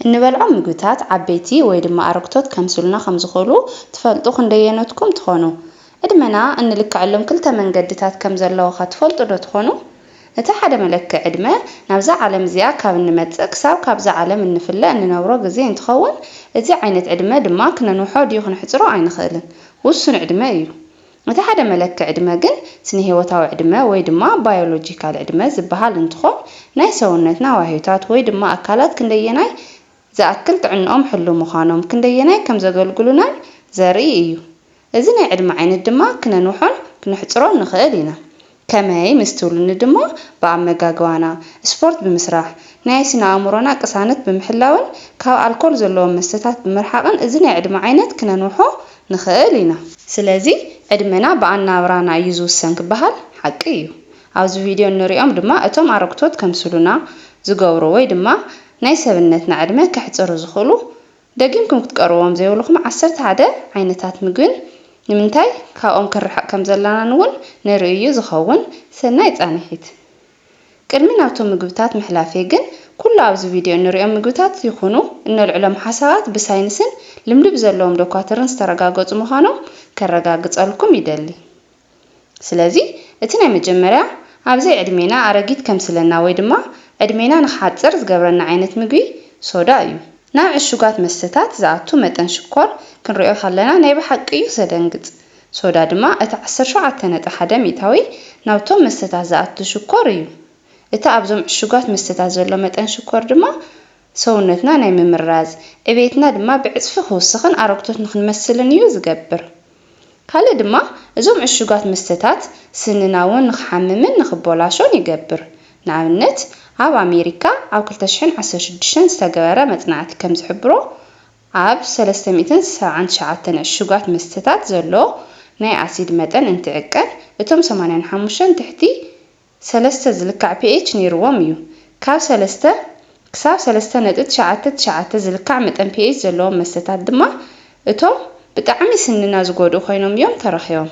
እንበልዖም ምግብታት ዓበይቲ ወይ ድማ ኣረግቶት ከምስሉና ከም ዝኽእሉ ትፈልጡ ክንደየነትኩም ትኾኑ? ዕድመና እንልክዐሎም ክልተ መንገድታት ከም ዘለውኻ ትፈልጡ ዶ ትኾኑ? እቲ ሓደ መለክዕ ዕድመ ናብዛ ዓለም እዚኣ ካብ እንመጽእ ክሳብ ካብዛ ዓለም እንፍለእ እንነብሮ ግዜ እንትኸውን እዚ ዓይነት ዕድመ ድማ ክነንውሖ ድዩ ክንሕፅሮ ኣይንኽእልን ውሱን ዕድመ እዩ። እቲ ሓደ መለክዕ ዕድመ ግን ስነ ህይወታዊ ዕድመ ወይ ድማ ባዮሎጂካል ዕድመ ዝበሃል እንትኾን ናይ ሰውነትና ዋሂታት ወይ ድማ ኣካላት ክንደየናይ ዝኣክል ጥዕንኦም ሕሉ ምዃኖም ክንደየናይ ከም ዘገልግሉናን ዘርኢ እዩ። እዚ ናይ ዕድመ ዓይነት ድማ ክነንውሖን ክንሕፅሮን ንኽእል ኢና። ከመይ ምስትውልኒ ድማ ብኣመጋግባና ስፖርት ብምስራሕ ናይ ስነ ኣእምሮና ቅሳነት ብምሕላውን ካብ ኣልኮል ዘለዎም መስተታት ብምርሓቕን እዚ ናይ ዕድመ ዓይነት ክነንውሖ ንኽእል ኢና። ስለዚ ዕድመና ብኣናብራና እዩ ዝውሰን ክበሃል ሓቂ እዩ። ኣብዚ ቪድዮ እንሪኦም ድማ እቶም ኣረግቶት ከምስሉና ዝገብሩ ወይ ድማ ናይ ሰብነትና ዕድመ ከሕፅሩ ዝኽእሉ ደጊምኩም ክትቀርብዎም ዘይብልኩም 11 ዓይነታት ምግብን ንምንታይ ካብኦም ክርሐቕ ከም ዘለናን እውን ንርኢ ዝኸውን ሰናይ ጻንሒት። ቅድሚ ናብቶም ምግብታት ምሕላፌ ግን ኩሉ ኣብዚ ቪድዮ እንሪኦም ምግብታት ይኹኑ እንልዕሎም ሓሳባት ብሳይንስን ልምዲ ብዘለዎም ዶክተርን ዝተረጋገፁ ምዃኖም ከረጋግፀልኩም ይደሊ። ስለዚ እቲ ናይ መጀመርያ ኣብዚ ዕድሜና ኣረጊት ከምስለና ወይ ድማ ዕድሜና ንኽሓፅር ዝገብረና ዓይነት ምግቢ ሶዳ እዩ። ናብ ዕሹጋት መስተታት ዝኣቱ መጠን ሽኮር ክንሪኦ ከለና ናይ ብሓቂ እዩ ዘደንግፅ። ሶዳ ድማ እቲ 17.1 ሚእታዊ ናብቶም መስተታት ዝኣቱ ሽኮር እዩ። እቲ ኣብዞም ዕሹጋት መስተታት ዘሎ መጠን ሽኮር ድማ ሰውነትና ናይ ምምራዝ ዕቤትና ድማ ብዕፅፊ ክውስኽን ኣረግቶት ንክንመስልን እዩ ዝገብር። ካልእ ድማ እዞም ዕሹጋት መስተታት ስንና እውን ንኽሓምምን ንኽበላሾን ይገብር። ንኣብነት ኣብ ኣሜሪካ ኣብ 2016 ዝተገበረ መፅናዕቲ ከም ዝሕብሮ ኣብ 379 ዕሹጋት መስተታት ዘሎ ናይ ኣሲድ መጠን እንትዕቀን እቶም 85 ትሕቲ 3 ዝልካዕ pH ነይርዎም እዩ። ካብ 3 ክሳብ 3.99 ዝልካዕ መጠን pH ዘለዎም መስተታት ድማ እቶም ብጣዕሚ ስንና ዝጎድኡ ኮይኖም እዮም ተረኺቦም።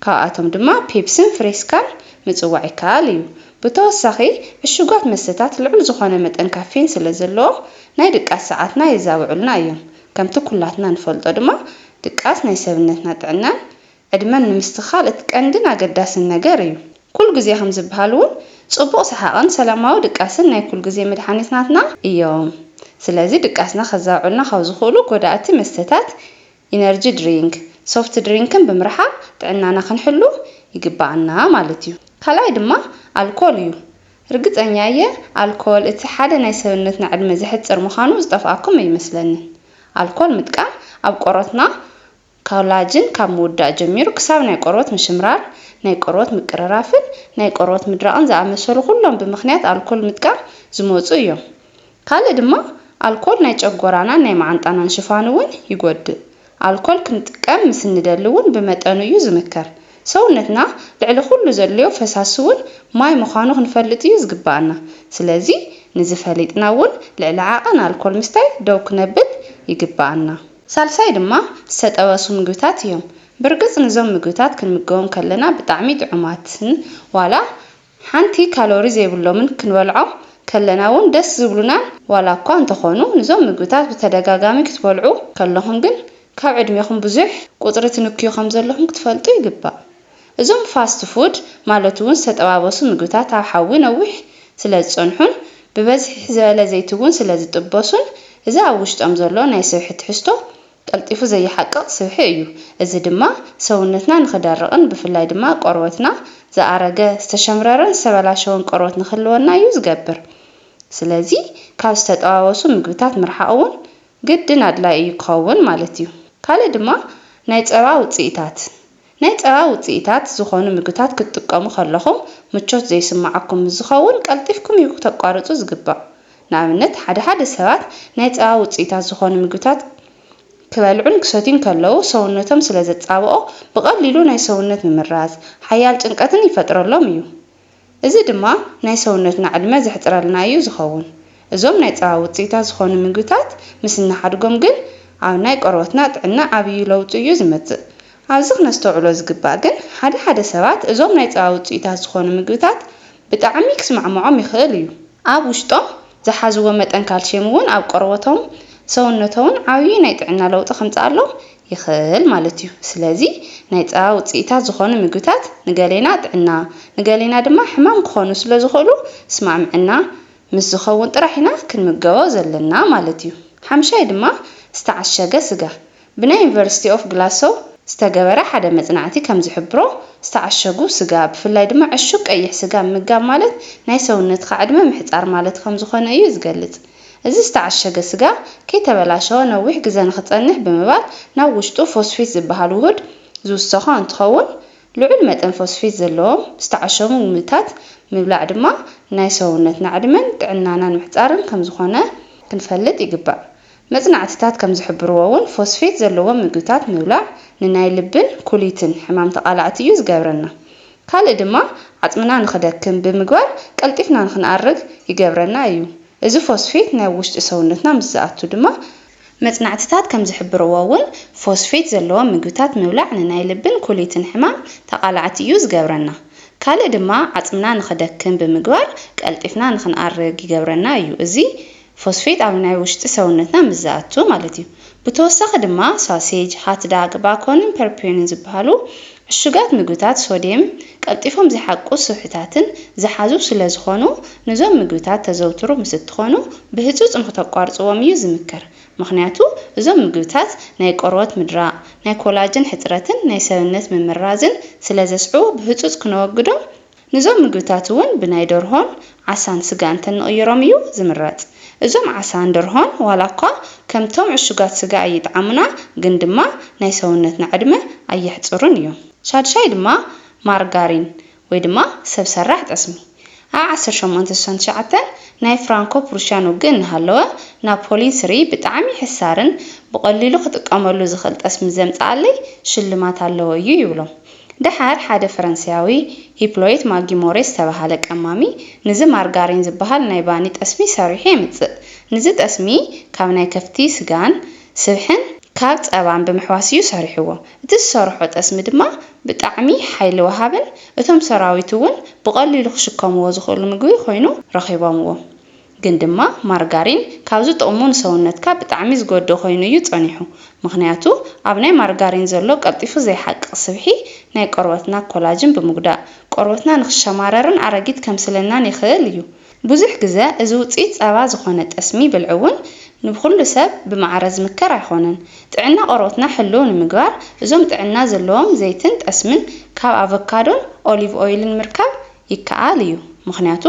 ካብኣቶም ድማ ፔፕስን ፍሬስካን ምጽዋዕ ይከኣል እዩ። ብተወሳኺ ዕሹጋት መስተታት ልዑል ዝኾነ መጠን ካፌን ስለ ዘለዎም ናይ ድቃስ ሰዓትና የዛብዑልና እዮም። ከምቲ ኩላትና ንፈልጦ ድማ ድቃስ ናይ ሰብነትና ጥዕናን ዕድመን ንምስትኻል እቲ ቀንድን ኣገዳስን ነገር እዩ። ኩል ግዜ ከም ዝበሃል እውን ጽቡቕ ሰሓቕን ሰላማዊ ድቃስን ናይ ኩል ግዜ መድሓኒትናትና እዮም። ስለዚ ድቃስና ከዛብዑልና ካብ ዝኽእሉ ጎዳእቲ መስተታት ኢነርጂ ድሪንክ፣ ሶፍት ድሪንክን ብምርሓቕ ጥዕናና ክንሕሉ ይግባአና ማለት እዩ። ካልኣይ ድማ ኣልኮል እዩ። ርግፀኛ እየ ኣልኮል እቲ ሓደ ናይ ሰብነትና ዕድመ ዝሕፅር ምዃኑ ዝጠፍኣኩም ኣይመስለንን። ኣልኮል ምጥቃም ኣብ ቆሮትና ኮላጅን ካብ ምውዳእ ጀሚሩ ክሳብ ናይ ቆርበት ምሽምራር፣ ናይ ቆርበት ምቅርራፍን ናይ ቆርበት ምድራቕን ዝኣመሰሉ ኩሎም ብምኽንያት ኣልኮል ምጥቃም ዝመፁ እዮም። ካልእ ድማ ኣልኮል ናይ ጨጎራናን ናይ ማዓንጣናን ሽፋን እውን ይጎድእ። ኣልኮል ክንጥቀም ምስ እንደሊ እውን ብመጠኑ እዩ ዝምከር። ሰውነትና ልዕሊ ኩሉ ዘድልዮ ፈሳሲ እውን ማይ ምዃኑ ክንፈልጥ እዩ ዝግባአና። ስለዚ ንዝፈሊጥና እውን ልዕሊ ዓቐን ኣልኮል ምስታይ ደው ክነብል ይግባአና። ሳልሳይ ድማ ዝተጠበሱ ምግብታት እዮም። ብርግፅ ነዞም ምግብታት ክንምገቦም ከለና ብጣዕሚ ጥዑማትን ዋላ ሓንቲ ካሎሪ ዘይብሎምን ክንበልዖም ከለና እውን ደስ ዝብሉናን ዋላ እኳ እንተኾኑ ነዞም ምግብታት ብተደጋጋሚ ክትበልዑ ከለኹም ግን ካብ ዕድሜኹም ብዙሕ ቁፅሪ ትንክዩ ከም ዘለኹም ክትፈልጡ ይግባእ። እዞም ፋስት ፉድ ማለት እውን ዝተጠባበሱ ምግብታት ኣብ ሓዊ ነዊሕ ስለ ዝፀንሑን ብበዝሒ ዝበለ ዘይቲ እውን ስለ ዝጥበሱን እዚ ኣብ ውሽጦም ዘሎ ናይ ስብሒ ትሕዝቶ ቀልጢፉ ዘይሓቅቕ ስብሒ እዩ። እዚ ድማ ሰውነትና ንኽደርቕን ብፍላይ ድማ ቆርበትና ዝኣረገ ዝተሸምረረን ዝተበላሸወን ቆርበት ንኽህልወና እዩ ዝገብር። ስለዚ ካብ ዝተጠባበሱ ምግብታት ምርሓቕ እውን ግድን ኣድላይ እዩ ክኸውን ማለት እዩ። ካልእ ድማ ናይ ፀባ ውፅኢታት ዝኾኑ ምግብታት ክትጥቀሙ ከለኹም ምቾት ዘይስማዓኩም ዝኸውን ቀልጢፍኩም እዩ ተቋርፁ ዝግባእ። ንኣብነት ሓደ ሰባት ናይ ፀባ ውፅኢታት ዝኾኑ ምግብታት ክበልዑን ክሰትዩን ከለዉ ሰውነቶም ስለ ዘጻብኦ ብቐሊሉ ናይ ሰውነት ምምራዝ ሓያል ጭንቀትን ይፈጥረሎም እዩ። እዚ ድማ ናይ ሰውነትና ዕድመ ዘሕፅረልና እዩ ዝኸውን። እዞም ናይ ፀባ ውፅኢታት ዝኾኑ ምግብታት ምስ እናሓድጎም ግን ኣብ ናይ ቆርበትና ጥዕና ዓብዪ ለውጢ እዩ ዝመጽእ። ኣብዚ ክነስተውዕሎ ዝግባእ ግን ሓደ ሰባት እዞም ናይ ፀባ ውፅኢታት ዝኾኑ ምግብታት ብጣዕሚ ክስማዕምዖም ይኽእል እዩ። ኣብ ውሽጦም ዝሓዝዎ መጠን ካልሲየም እውን ኣብ ቆርበቶም ሰውነቶም ዓብዪ ናይ ጥዕና ለውጢ ከምፃሎ ይኽእል ማለት እዩ። ስለዚ ናይ ፀባ ውፅኢታት ዝኾኑ ምግብታት ንገሌና ጥዕና ንገሌና ድማ ሕማም ክኾኑ ስለ ዝኽእሉ ስማዕምዕና ምስ ዝኸውን ጥራሕ ኢና ክንምገቦ ዘለና ማለት እዩ። ሓምሻይ ድማ ዝተዓሸገ ስጋ ብናይ ዩኒቨርሲቲ ኦፍ ግላሶ ዝተገበረ ሓደ መፅናዕቲ ከም ዝሕብሮ ዝተዓሸጉ ስጋ ብፍላይ ድማ ዕሹግ ቀይሕ ስጋ ምምጋብ ማለት ናይ ሰውነትካ ዕድመ ምሕፃር ማለት ከም ዝኾነ እዩ ዝገልጽ። እዚ ዝተዓሸገ ስጋ ከይተበላሸወ ነዊሕ ግዜ ንኽፀንሕ ብምባል ናብ ውሽጡ ፎስፌት ዝበሃል ውህድ ዝውሰኾ እንትኸውን ልዑል መጠን ፎስፌት ዘለዎም ዝተዓሸጉ ምግብታት ምብላዕ ድማ ናይ ሰውነትና ዕድመን ጥዕናናን ምሕፃርን ከም ዝኾነ ክንፈልጥ ይግባእ። መፅናዕትታት ከም ዝሕብርዎ እውን ፎስፌት ዘለዎም ምግብታት ምብላዕ ንናይ ልብን ኩሊትን ሕማም ተቃላዕቲ እዩ ዝገብረና። ካልእ ድማ ዓፅምና ንኽደክም ብምግባር ቀልጢፍና ንኽንኣርግ ይገብረና እዩ። እዚ ፎስፌት ናይ ውሽጢ ሰውነትና ምስ ዝኣቱ ድማ መፅናዕትታት ከም ዝሕብርዎ እውን ፎስፌት ዘለዎም ምግብታት ምብላዕ ንናይ ልብን ኩሊትን ሕማም ተቃላዕቲ እዩ ዝገብረና። ካልእ ድማ ዓፅምና ንኽደክም ብምግባር ቀልጢፍና ንኽንኣርግ ይገብረና እዩ። እዚ ፎስፌት ኣብ ናይ ውሽጢ ሰውነትና ምስ ዝኣቱ ማለት እዩ። ብተወሳኺ ድማ ሳሴጅ፣ ሃትዳግ፣ ባኮንን ፐርፔንን ዝበሃሉ ዕሹጋት ምግብታት ሶድየም ቀልጢፎም ዘይሓቁ ስብሕታትን ዝሓዙ ስለ ዝኾኑ ነዞም ምግብታት ተዘውትሩ ምስ እትኾኑ ብህፁፅ ንኽተቋርፅዎም እዩ ዝምከር። ምክንያቱ እዞም ምግብታት ናይ ቆርበት ምድራቕ፣ ናይ ኮላጅን ሕፅረትን ናይ ሰውነት ምምራዝን ስለ ዘስዕቡ ብህፁፅ ክነወግዶም ነዞም ምግብታት እውን ብናይ ደርሆን ዓሳን ስጋን ተንቕይሮም እዩ ዝምረፅ። እዞም ዓሳን ደርሆን ዋላ እኳ ከምቶም ዕሹጋት ስጋ ኣይጣዕሙና ግን ድማ ናይ ሰውነትና ዕድመ ኣየሕፅሩን እዮም። ሻድሻይ ድማ ማርጋሪን ወይ ድማ ሰብ ሰራሕ ጠስሚ ኣብ 1869 ናይ ፍራንኮ ፕሩሽያን ውግእ እናሃለወ ናፖሊን ስሪ ብጣዕሚ ሕሳርን ብቐሊሉ ክጥቀመሉ ዝኽእል ጠስሚ ዘምፃኣለይ ሽልማት ኣለዎ እዩ ይብሎም። ድሓር ሓደ ፈረንሳያዊ ሂፕሎይት ማጊሞሬስ ዝተባሃለ ቀማሚ ንዚ ማርጋሪን ዝበሃል ናይ ባኒ ጠስሚ ሰሪሑ የምፅእ። ንዚ ጠስሚ ካብ ናይ ከፍቲ ስጋን ስብሕን ካብ ፀባን ብምሕዋስ እዩ ሰሪሕዎ። እቲ ዝሰርሖ ጠስሚ ድማ ብጣዕሚ ሓይሊ ወሃብን እቶም ሰራዊት እውን ብቐሊሉ ክሽከምዎ ዝኽእሉ ምግቢ ኮይኑ ረኺቦምዎ። ግን ድማ ማርጋሪን ካብዚ ጥቕሙ ንሰውነትካ ብጣዕሚ ዝጎድእ ኮይኑ እዩ ፀኒሑ። ምክንያቱ ኣብ ናይ ማርጋሪን ዘሎ ቀልጢፉ ዘይሓቅቕ ስብሒ ናይ ቆርበትና ኮላጅን ብምጉዳእ ቆርበትና ንክሸማረርን ኣረጊት ከምስለናን ይኽእል እዩ። ብዙሕ ግዜ እዚ ውፅኢት ፀባ ዝኾነ ጠስሚ ብልዕ እውን ንኩሉ ሰብ ብማዕረ ዝምከር ኣይኾነን። ጥዕና ቆርበትና ሕልው ንምግባር እዞም ጥዕና ዘለዎም ዘይትን ጠስምን ካብ ኣቮካዶን ኦሊቭ ኦይልን ምርካብ ይከኣል እዩ። ምክንያቱ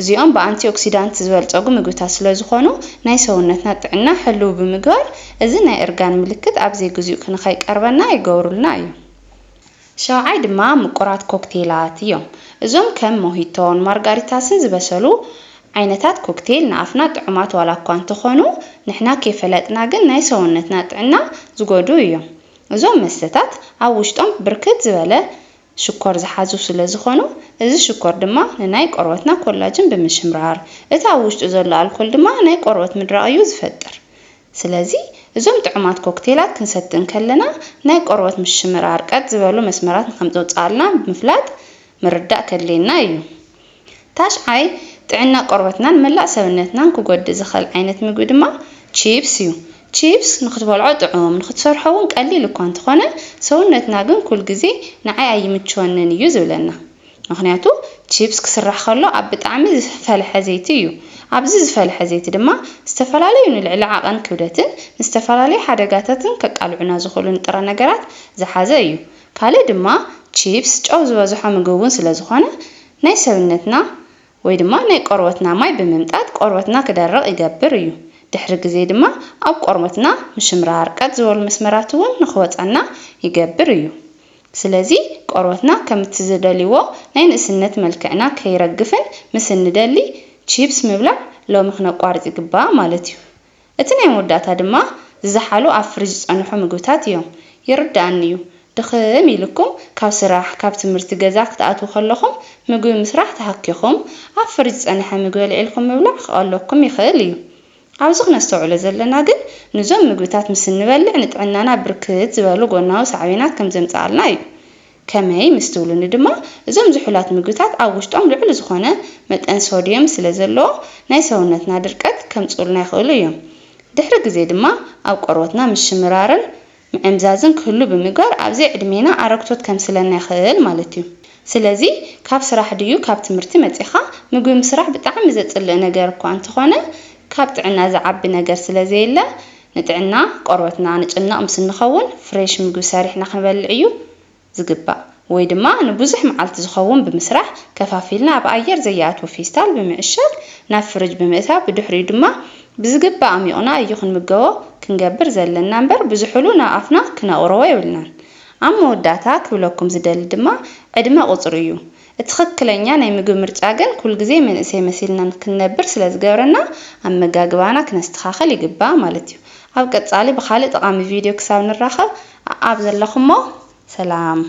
እዚኦም ብኣንቲኦክሲዳንት ዝበልፀጉ ምግብታት ስለ ዝኾኑ ናይ ሰውነትና ጥዕና ሕልው ብምግባር እዚ ናይ እርጋን ምልክት ኣብ ዘይግዚኡ ክንኸይቀርበና ይገብሩልና እዩ። ሻውዓይ ድማ ምቁራት ኮክቴላት እዮም። እዞም ከም ሞሂቶን ማርጋሪታስን ዝበሰሉ ዓይነታት ኮክቴል ንኣፍና ጥዑማት ዋላ እኳ እንተኾኑ ንሕና ከይፈለጥና ግን ናይ ሰውነትና ጥዕና ዝጎድኡ እዮም። እዞም መስተታት ኣብ ውሽጦም ብርክት ዝበለ ሽኮር ዝሓዙ ስለ ዝኾኑ እዚ ሽኮር ድማ ንናይ ቆርበትና ኮላጅን ብምሽምራር እቲ ኣብ ውሽጡ ዘሎ ኣልኮል ድማ ናይ ቆርበት ምድራቕ እዩ ዝፈጥር። ስለዚ እዞም ጥዑማት ኮክቴላት ክንሰትን ከለና ናይ ቆርበት ምሽምራር ቀጥ ዝበሉ መስመራት ንከምፅውፃልና ብምፍላጥ ምርዳእ ከድልየና እዩ። ታሽዓይ ጥዕና ቆርበትናን መላእ ሰውነትናን ክጎድእ ዝኽእል ዓይነት ምግቢ ድማ ቺፕስ እዩ። ቺፕስ ንክትበልዖ ጥዑም ንክትሰርሖ እውን ቀሊል እኳ እንተኾነ ሰውነትና ግን ኩል ግዜ ንዓይ ኣይምችወንን እዩ ዝብለና። ምክንያቱ ቺፕስ ክስራሕ ከሎ ኣብ ብጣዕሚ ዝፈልሐ ዘይቲ እዩ። ኣብዚ ዝፈልሐ ዘይቲ ድማ ዝተፈላለዩ ንልዕሊ ዓቐን ክብደትን ንዝተፈላለዩ ሓደጋታትን ከቃልዑና ዝኽእሉ ንጥረ ነገራት ዝሓዘ እዩ። ካልእ ድማ ቺፕስ ጨው ዝበዝሖ ምግቢ እውን ስለ ዝኾነ ናይ ሰውነትና ወይ ድማ ናይ ቆርበትና ማይ ብምምጣት ቆርበትና ክደርቕ ይገብር እዩ። ድሕሪ ግዜ ድማ ኣብ ቆርበትና ምሽምራር ቀጥ ዝበሉ መስመራት እውን ንኽወፀና ይገብር እዩ። ስለዚ ቆርበትና ከምቲ ዝደልይዎ ናይ ንእስነት መልክዕና ከይረግፍን ምስ እንደሊ ቺፕስ ምብላዕ ሎሚ ክነቋርፅ ይግባእ ማለት እዩ። እቲ ናይ መወዳእታ ድማ ዝዘሓሉ ኣብ ፍሪጅ ዝፀንሑ ምግብታት እዮም። ይርዳእኒ እዩ ድኽም ኢልኩም ካብ ስራሕ ካብ ትምህርቲ ገዛ ክትኣትዉ ከለኹም ምግቢ ምስራሕ ተሃኪኹም ኣብ ፍሪጅ ዝፀንሐ ምግቢ ልዒልኩም ምብላዕ ክቐለኩም ይኽእል እዩ። ኣብዚ ክነስተውዕሎ ዘለና ግን ነዞም ምግብታት ምስ እንበልዕ ንጥዕናና ብርክት ዝበሉ ጎናዊ ሳዕቤናት ከም ዘምፅኣልና እዩ። ከመይ ምስትውሉኒ ድማ እዞም ዝሑላት ምግብታት ኣብ ውሽጦም ልዕል ዝኾነ መጠን ሶዲየም ስለ ዘለዎ ናይ ሰውነትና ድርቀት ከምጽኡልና ይኽእሉ እዮም። ድሕሪ ግዜ ድማ ኣብ ቆርበትና ምሽምራርን ምዕምዛዝን ክህሉ ብምግባር ኣብዚ ዕድሜና ኣረግቶት ከምስለና ይኽእል ማለት እዩ። ስለዚ ካብ ስራሕ ድዩ ካብ ትምህርቲ መጺኻ ምግቢ ምስራሕ ብጣዕሚ ዘጽልእ ነገር እኳ እንተኾነ ካብ ጥዕና ዝዓቢ ነገር ስለዘየለ ንጥዕና ቆርበትና ንጭናቕ ምስ ንኸውን ፍሬሽ ምግቢ ሰሪሕና ክንበልዕ እዩ ዝግባእ። ወይ ድማ ንብዙሕ መዓልቲ ዝኸውን ብምስራሕ ከፋፊልና ኣብ ኣየር ዘይኣትዎ ፌስታል ብምዕሻግ ናብ ፍሪጅ ብምእታው ብድሕሪኡ ድማ ብዝግባእ ኣሚቑና እዩ ክንምገቦ ክንገብር ዘለና እምበር ብዙሕሉ ናብ ኣፍና ክነቕርቦ የብልናን። ኣብ መወዳእታ ክብለኩም ዝደሊ ድማ ዕድመ ቁፅሪ እዩ። እቲ ትክክለኛ ናይ ምግቢ ምርጫ ግን ኩሉ ግዜ መንእሰይ መሲልና ክንነብር ስለ ዝገብረና ኣመጋግባና ክነስተኻኸል ይግባእ ማለት እዩ። ኣብ ቀጻሊ ብኻልእ ጠቓሚ ቪድዮ ክሳብ ንራኸብ ኣብ ዘለኹሞ ሰላም